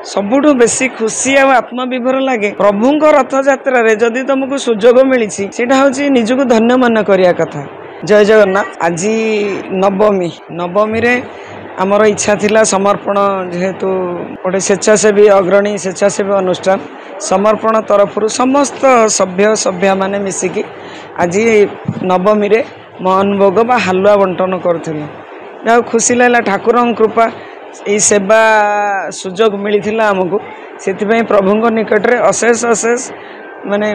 सबुठु बेसी खुशी आ आत्मविभर लगे प्रभु रथ यात्रा रे जदि तुमको सुजोग मिली सेटा हूँ निजक धन्य मन करिया कथा। जय जगन्नाथ। आज नवमी नवमी रे आमर इच्छा थिला समर्पण जेहेतु गोटे स्वेच्छासेवी अग्रणी स्वेच्छासेवी अनुष्ठान समर्पण तरफ समस्त सभ्य सभ्या माने मिसिकी आज नवमी रे मोहन भोग बा हालुआ बंटन करूँ। खुशी लगा ठाकुर कृपा यही सेवा सुजोग मिली आमको से प्रभु निकट में अशेष अशेष माने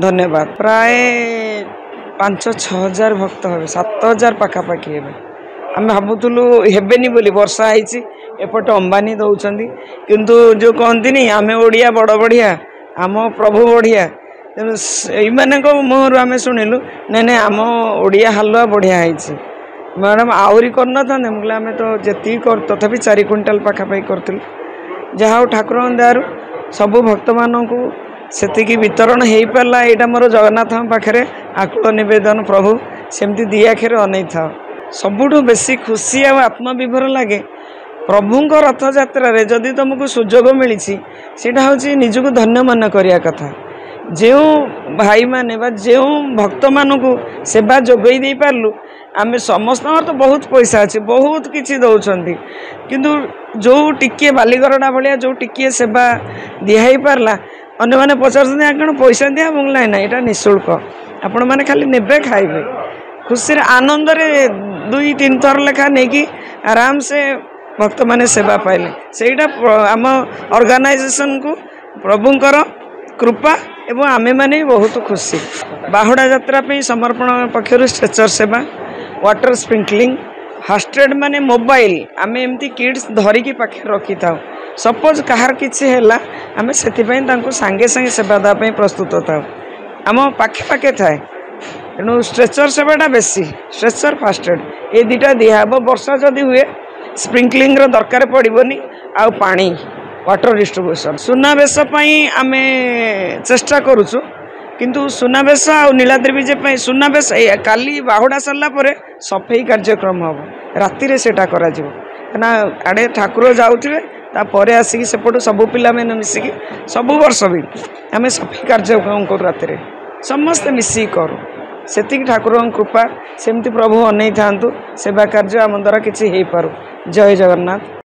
धन्यवाद। प्राय 5-6 हजार भक्त हे 7,000 पाखापाखि हे आम भावुलु हेबेनी बोली वर्षा होती एपटे अंबानी दौरान किंतु जो कहती नहीं आम ओडिया बड़ बढ़िया आम प्रभु बढ़िया तेणु यही मुहर आम शुणिलु नहीं आम ओडिया हालुआ बढ़िया है मैडम आहरी कर आम तो जी कर तथापि 4 क्विंटाल पाखापाखि करूँ जहाँ ठाकुर दयारू सबू भक्त मानू से वितरण हो पारा यहाँ मोर जगन्नाथ पाखे आकुल नवेदन प्रभु सेमती दी आखिर अनै था। सबुठु बेसी खुशी आ आत्मविभर लगे प्रभु रथ यात्रा रे जदि तुमको सुजोग मिली सेटा हूँ निजक धन्य मन करिया कथा। जो भाई माने बा जो भक्त मानू सेवा जोगई दे पारलु आम समस्त तो बहुत पैसा अच्छे बहुत किसी दौरान किंतु जो टिके बालीगरडा भाया जो टिके सेवा दिहाई पारला अन्य मैंने पचार कौन पैसा दिया मुझे ना यहाँ निःशुल्क आपण मैंने खाली नेबे खाइबे खुशी आनंद रे 2-3 थर लेखा नहीं कि आराम से भक्त माने सेवा पाइले सेटा आम ऑर्गेनाइजेशन को प्रभुंकर कृपा एवं आमे माने बहुत खुशी। बाहुड़ा यात्रा पे समर्पण पक्षर स्ट्रेचर सेवा वाटर स्प्रिंकलिंग फास्टेड माने मोबाइल आमे एमती किड्स धरिकी पाखे रखी था सपोज कहार किसी है आम से सांगे सांगे सेवा देवाई प्रस्तुत था आम पाखे पाखे थाए तेणु स्ट्रेचर सेवाटा बेसी स्ट्रेचर फास्टेड ये दुटा दिहब वर्षा जदि हुए स्प्रिंकलिंग दरकार पड़ोनी आउ पानी वाटर डिस्ट्रीब्यूशन सुनावेश आम चेष्टा करुचु किंतु सुनावेश आ नीलाद्री विजय सुनावेश काली बाहुड़ा सरला सफाई कार्यक्रम हम राति सेटा करा करा आड़े ठाकुर जाऊे तापर आसिक सेपटू सबू पिला मिसिकी सबू वर्ष भी आम सफाई कार्यक्रम करूँ राति समस्ते मिसिक करूँ से ठाकुर कृपा सेमती प्रभु अनै था सेवा कार्य आम द्वारा किसी हो पारू। जय जगन्नाथ।